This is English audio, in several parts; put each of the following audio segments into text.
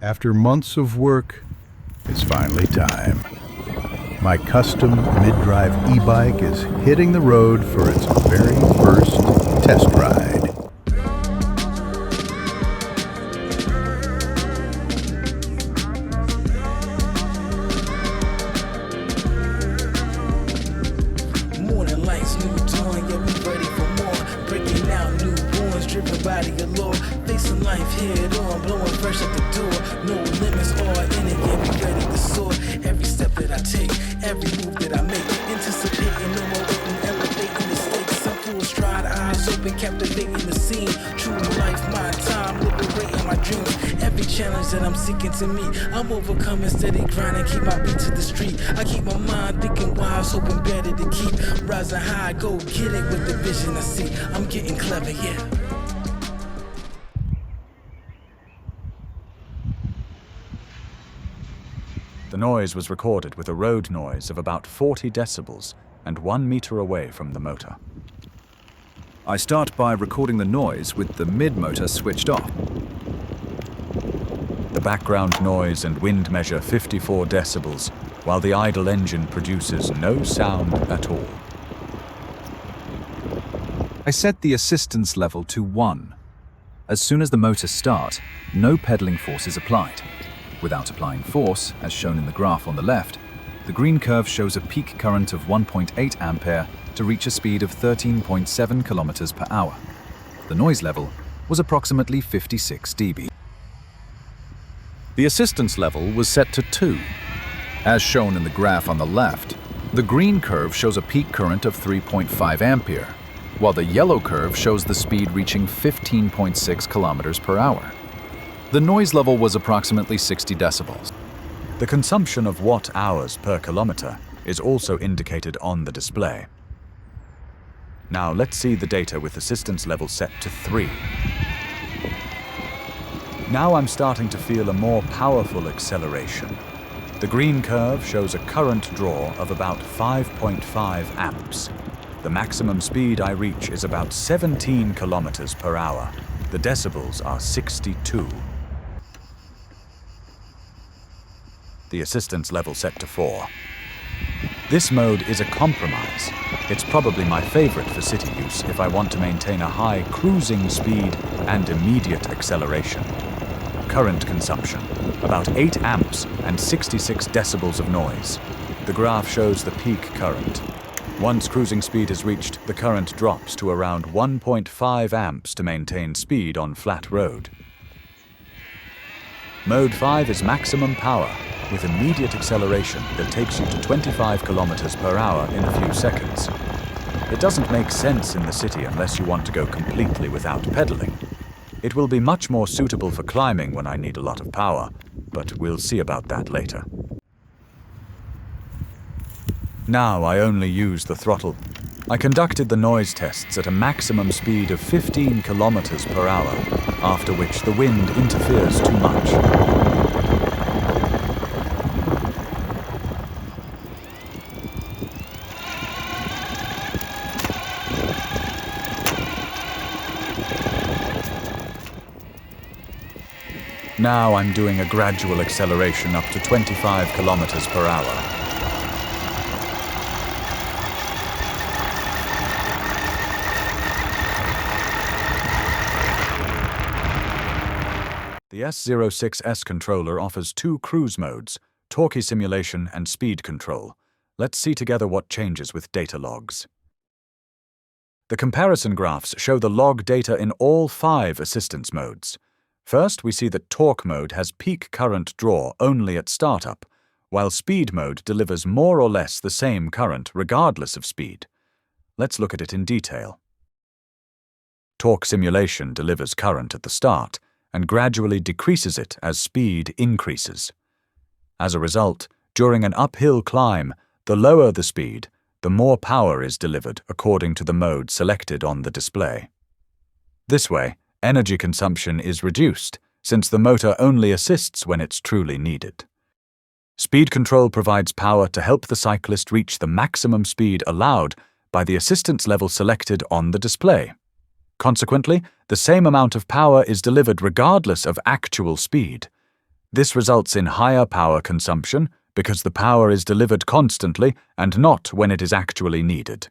After months of work, it's finally time. My custom mid-drive e-bike is hitting the road for its very first test ride. Morning lights, new dawn, yeah, we ready for more. Breaking out newborns, driven by the allure. Facing life head on, blowing fresh at the door. No limits, all in it, yeah, we ready to soar. Every step that I take, every move that I make, anticipating, no more waiting, elevating the stakes. I'm full stride, eyes open, captivating the scene. True life, my time, liberating my dreams. Every challenge that I'm seeking to meet, I'm overcoming, steady grinding, keep my beat to the street. I keep my mind thinking wise, hoping better to keep. Rising high, go get it with the vision I see. I'm getting clever, yeah. The noise was recorded with a road noise of about 40 decibels and 1 meter away from the motor. I start by recording the noise with the mid-motor switched off. The background noise and wind measure 54 decibels, while the idle engine produces no sound at all. I set the assistance level to 1. As soon as the motor starts, no pedaling force is applied. Without applying force, as shown in the graph on the left, the green curve shows a peak current of 1.8 ampere to reach a speed of 13.7 kilometers per hour. The noise level was approximately 56 dB. The assistance level was set to 2. As shown in the graph on the left, the green curve shows a peak current of 3.5 ampere, while the yellow curve shows the speed reaching 15.6 kilometers per hour. The noise level was approximately 60 decibels. The consumption of watt-hours per kilometer is also indicated on the display. Now let's see the data with assistance level set to 3. Now I'm starting to feel a more powerful acceleration. The green curve shows a current draw of about 5.5 amps. The maximum speed I reach is about 17 kilometers per hour. The decibels are 62. The assistance level set to 4. This mode is a compromise. It's probably my favorite for city use if I want to maintain a high cruising speed and immediate acceleration. Current consumption, about 8 amps and 66 decibels of noise. The graph shows the peak current. Once cruising speed is reached, the current drops to around 1.5 amps to maintain speed on flat road. Mode 5 is maximum power, with immediate acceleration that takes you to 25 kilometers per hour in a few seconds. It doesn't make sense in the city unless you want to go completely without pedaling. It will be much more suitable for climbing when I need a lot of power, but we'll see about that later. Now I only use the throttle. I conducted the noise tests at a maximum speed of 15 kilometers per hour, after which the wind interferes too much. Now I'm doing a gradual acceleration up to 25 kilometers per hour. The S06S controller offers 2 cruise modes, torque simulation and speed control. Let's see together what changes with data logs. The comparison graphs show the log data in all 5 assistance modes. First, we see that torque mode has peak current draw only at startup, while speed mode delivers more or less the same current regardless of speed. Let's look at it in detail. Torque simulation delivers current at the start and gradually decreases it as speed increases. As a result, during an uphill climb, the lower the speed, the more power is delivered according to the mode selected on the display. This way, energy consumption is reduced, since the motor only assists when it's truly needed. Speed control provides power to help the cyclist reach the maximum speed allowed by the assistance level selected on the display. Consequently, the same amount of power is delivered regardless of actual speed. This results in higher power consumption because the power is delivered constantly and not when it is actually needed.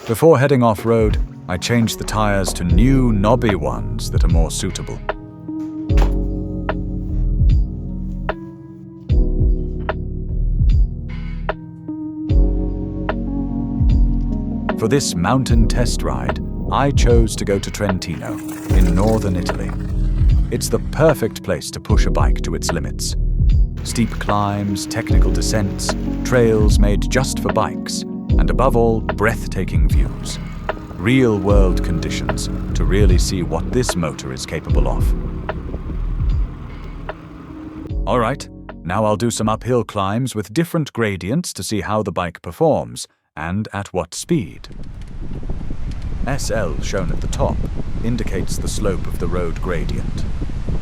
Before heading off-road, I changed the tires to new knobby ones that are more suitable. For this mountain test ride, I chose to go to Trentino, in northern Italy. It's the perfect place to push a bike to its limits. Steep climbs, technical descents, trails made just for bikes, and above all, breathtaking views. Real-world conditions to really see what this motor is capable of. All right, now I'll do some uphill climbs with different gradients to see how the bike performs, and at what speed. SL shown at the top indicates the slope of the road gradient.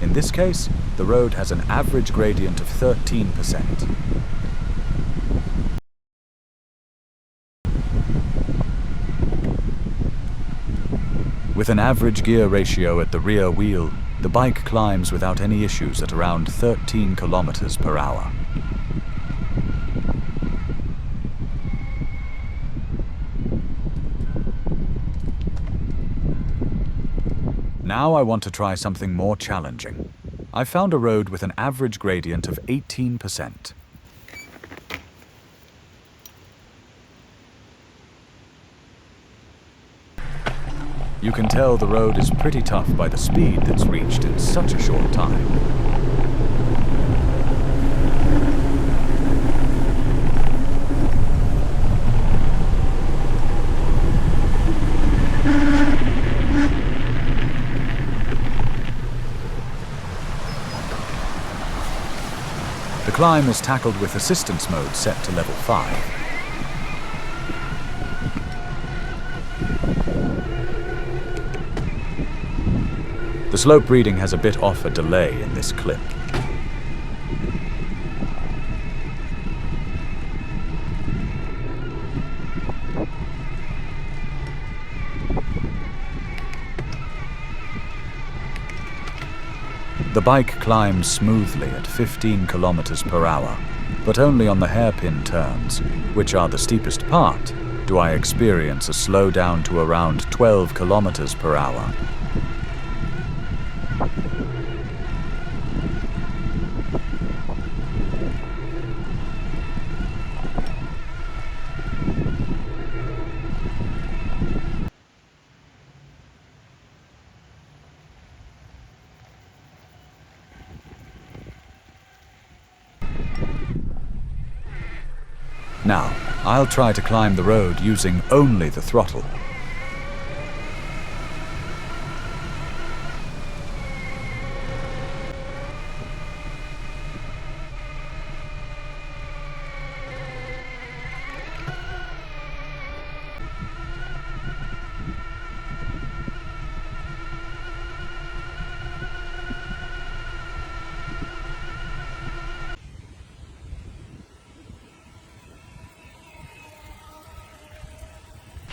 In this case, the road has an average gradient of 13%. With an average gear ratio at the rear wheel, the bike climbs without any issues at around 13 kilometers per hour. Now I want to try something more challenging. I found a road with an average gradient of 18%. You can tell the road is pretty tough by the speed that's reached in such a short time. The climb is tackled with assistance mode set to level 5. The slope reading has a bit off a delay in this clip. The bike climbs smoothly at 15 kilometers per hour, but only on the hairpin turns, which are the steepest part, do I experience a slowdown to around 12 kilometers per hour. Now, I'll try to climb the road using only the throttle.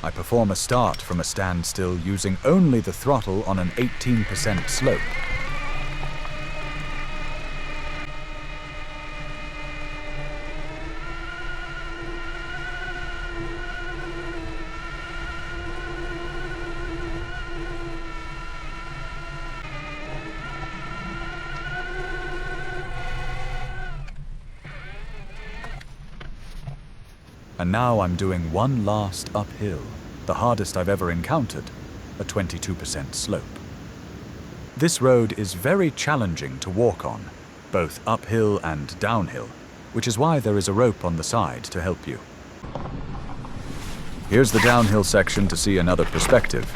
I perform a start from a standstill using only the throttle on an 18% slope. And now I'm doing one last uphill, the hardest I've ever encountered, a 22% slope. This road is very challenging to walk on, both uphill and downhill, which is why there is a rope on the side to help you. Here's the downhill section to see another perspective.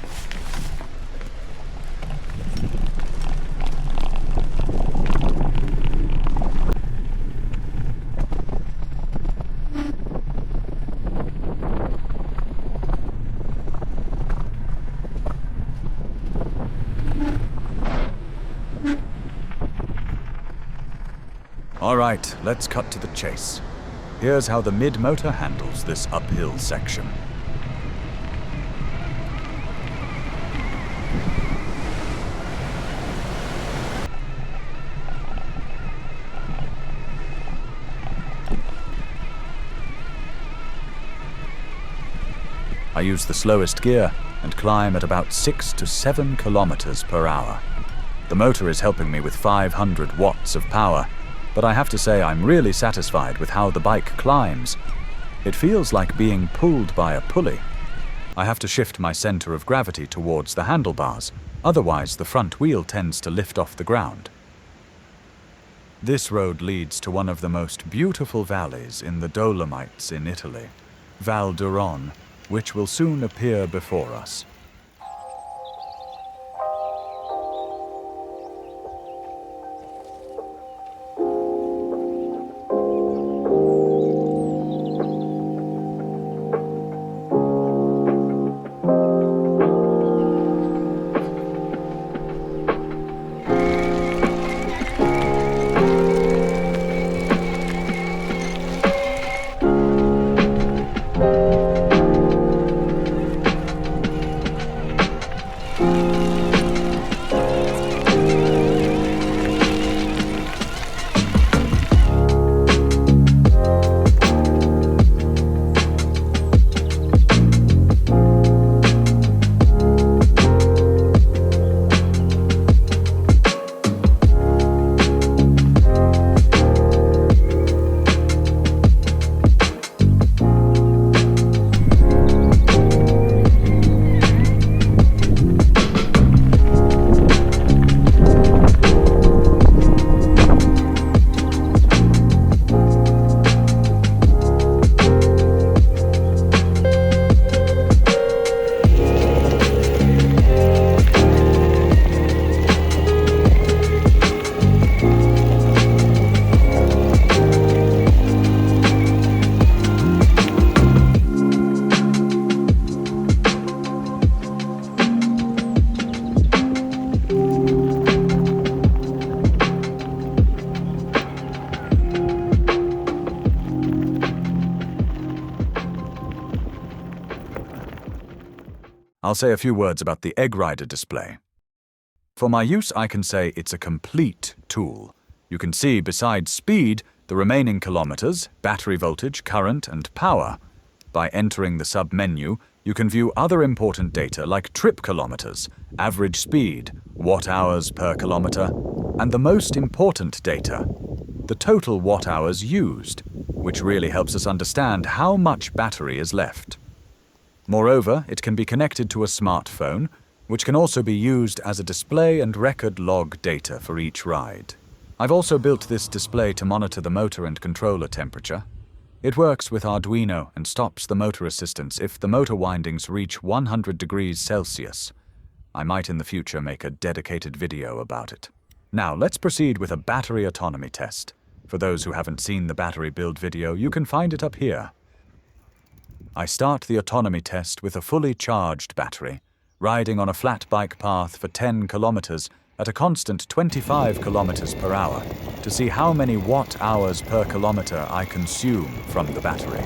Alright, let's cut to the chase. Here's how the mid-motor handles this uphill section. I use the slowest gear and climb at about 6 to 7 kilometers per hour. The motor is helping me with 500 watts of power, but I have to say I'm really satisfied with how the bike climbs. It feels like being pulled by a pulley. I have to shift my center of gravity towards the handlebars, otherwise the front wheel tends to lift off the ground. This road leads to one of the most beautiful valleys in the Dolomites in Italy, Val d'Aron, which will soon appear before us. I'll say a few words about the Egg Rider display. For my use, I can say it's a complete tool. You can see, besides speed, the remaining kilometers, battery voltage, current, and power. By entering the sub-menu, you can view other important data like trip kilometers, average speed, watt-hours per kilometer, and the most important data, the total watt-hours used, which really helps us understand how much battery is left. Moreover, it can be connected to a smartphone, which can also be used as a display and record log data for each ride. I've also built this display to monitor the motor and controller temperature. It works with Arduino and stops the motor assistance if the motor windings reach 100 degrees Celsius. I might in the future make a dedicated video about it. Now let's proceed with a battery autonomy test. For those who haven't seen the battery build video, you can find it up here. I start the autonomy test with a fully charged battery, riding on a flat bike path for 10 kilometers at a constant 25 kilometers per hour to see how many watt-hours per kilometer I consume from the battery.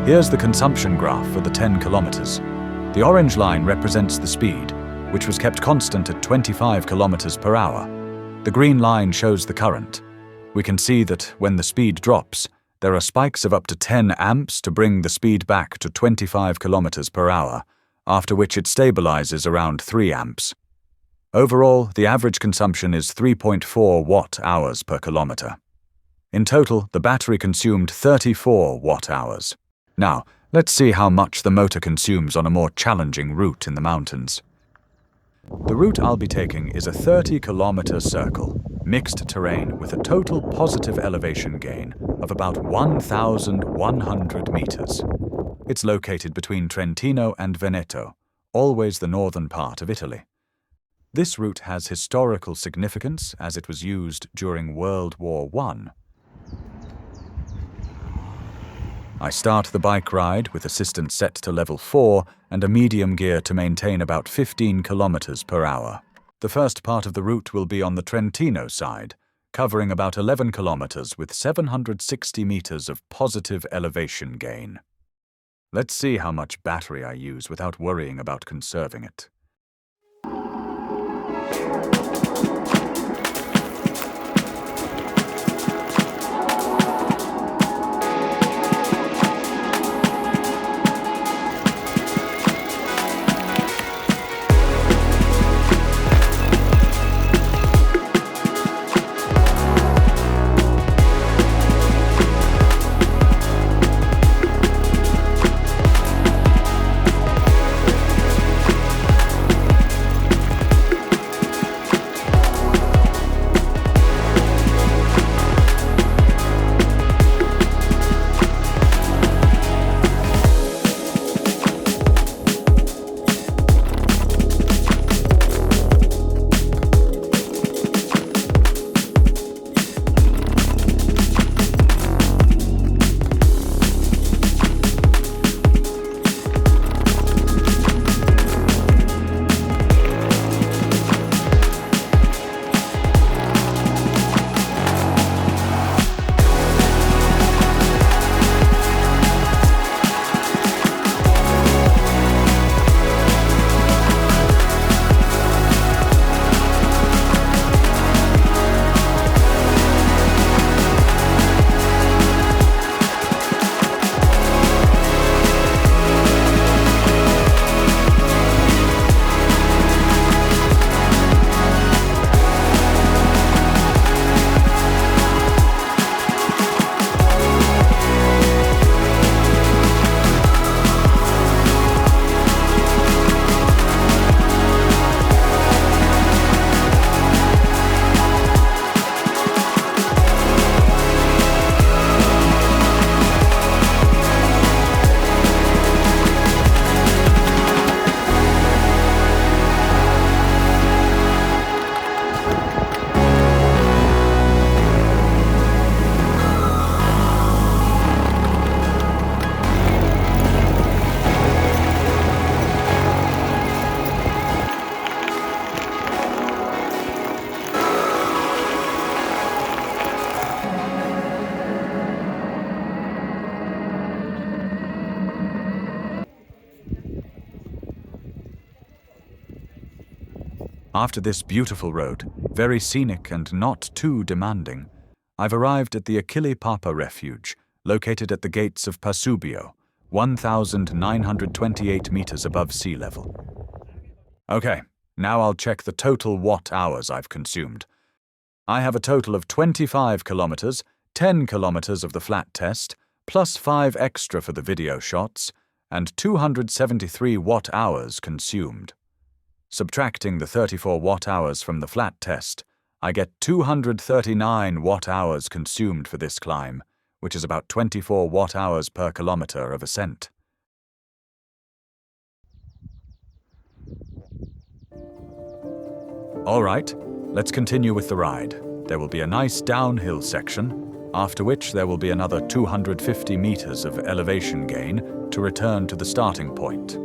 Here's the consumption graph for the 10 kilometers. The orange line represents the speed, which was kept constant at 25 kilometers per hour. The green line shows the current. We can see that when the speed drops, there are spikes of up to 10 amps to bring the speed back to 25 kilometers per hour, after which it stabilizes around 3 amps. Overall, the average consumption is 3.4 watt-hours per kilometer. In total, the battery consumed 34 watt-hours. Now, let's see how much the motor consumes on a more challenging route in the mountains. The route I'll be taking is a 30-kilometer circle, mixed terrain with a total positive elevation gain of about 1,100 meters. It's located between Trentino and Veneto, always the northern part of Italy. This route has historical significance as it was used during World War I. I start the bike ride with assistance set to level 4 and a medium gear to maintain about 15 kilometers per hour. The first part of the route will be on the Trentino side, covering about 11 kilometers with 760 meters of positive elevation gain. Let's see how much battery I use without worrying about conserving it. After this beautiful road, very scenic and not too demanding, I've arrived at the Achille Papa Refuge, located at the gates of Pasubio, 1,928 meters above sea level. Okay, now I'll check the total watt-hours I've consumed. I have a total of 25 kilometers, 10 kilometers of the flat test, plus 5 extra for the video shots, and 273 watt-hours consumed. Subtracting the 34 watt-hours from the flat test, I get 239 watt-hours consumed for this climb, which is about 24 watt-hours per kilometer of ascent. All right, let's continue with the ride. There will be a nice downhill section, after which there will be another 250 meters of elevation gain to return to the starting point.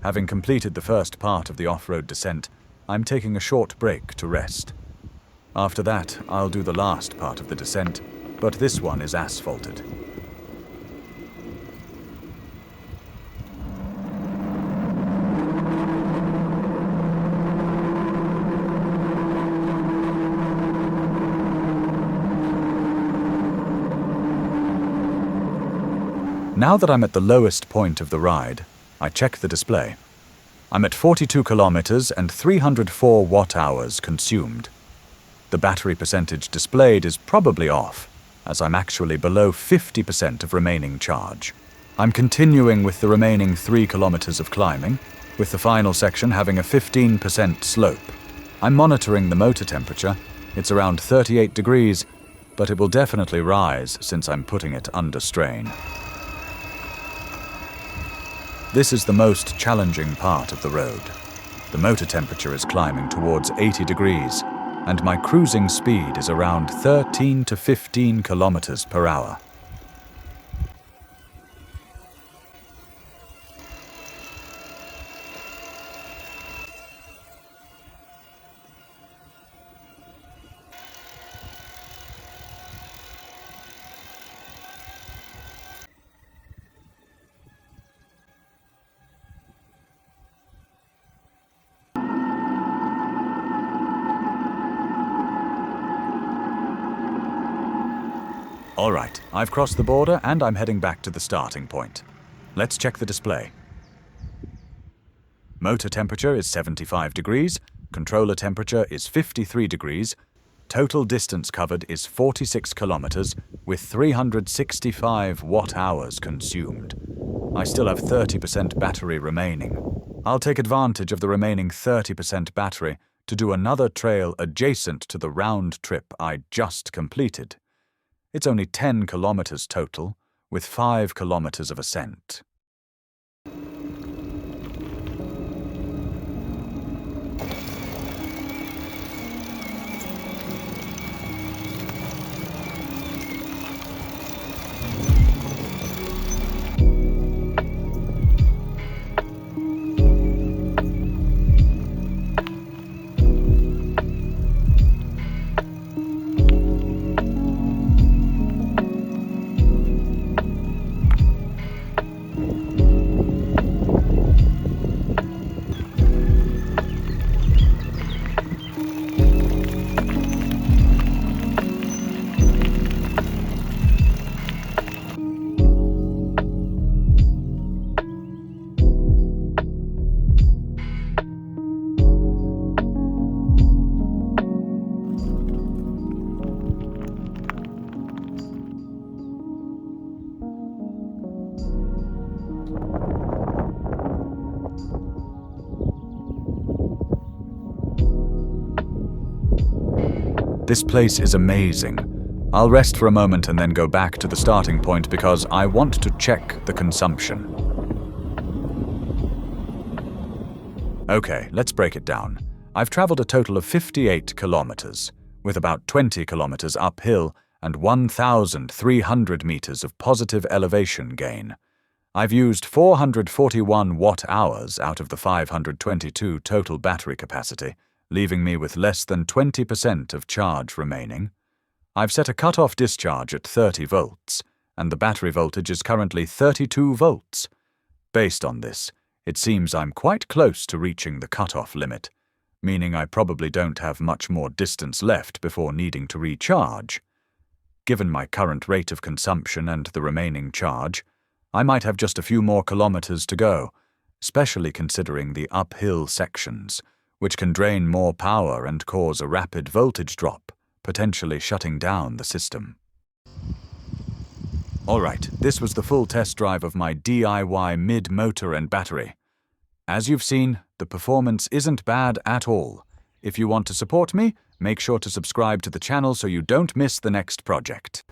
Having completed the first part of the off-road descent, I'm taking a short break to rest. After that, I'll do the last part of the descent, but this one is asphalted. Now that I'm at the lowest point of the ride, I check the display. I'm at 42 kilometers and 304 watt-hours consumed. The battery percentage displayed is probably off, as I'm actually below 50% of remaining charge. I'm continuing with the remaining 3 kilometers of climbing, with the final section having a 15% slope. I'm monitoring the motor temperature. It's around 38 degrees, but it will definitely rise since I'm putting it under strain. This is the most challenging part of the road. The motor temperature is climbing towards 80 degrees, and my cruising speed is around 13 to 15 kilometers per hour. All right, I've crossed the border and I'm heading back to the starting point. Let's check the display. Motor temperature is 75 degrees, controller temperature is 53 degrees, total distance covered is 46 kilometers with 365 watt-hours consumed. I still have 30% battery remaining. I'll take advantage of the remaining 30% battery to do another trail adjacent to the round trip I just completed. It's only 10 kilometers total, with 5 kilometers of ascent. This place is amazing. I'll rest for a moment and then go back to the starting point because I want to check the consumption. Okay, let's break it down. I've traveled a total of 58 kilometers, with about 20 kilometers uphill and 1,300 meters of positive elevation gain. I've used 441 watt-hours out of the 522 total battery capacity, leaving me with less than 20% of charge remaining. I've set a cut-off discharge at 30 volts, and the battery voltage is currently 32 volts. Based on this, it seems I'm quite close to reaching the cut-off limit, meaning I probably don't have much more distance left before needing to recharge. Given my current rate of consumption and the remaining charge, I might have just a few more kilometers to go, especially considering the uphill sections, which can drain more power and cause a rapid voltage drop, potentially shutting down the system. Alright, this was the full test drive of my DIY mid-motor and battery. As you've seen, the performance isn't bad at all. If you want to support me, make sure to subscribe to the channel so you don't miss the next project.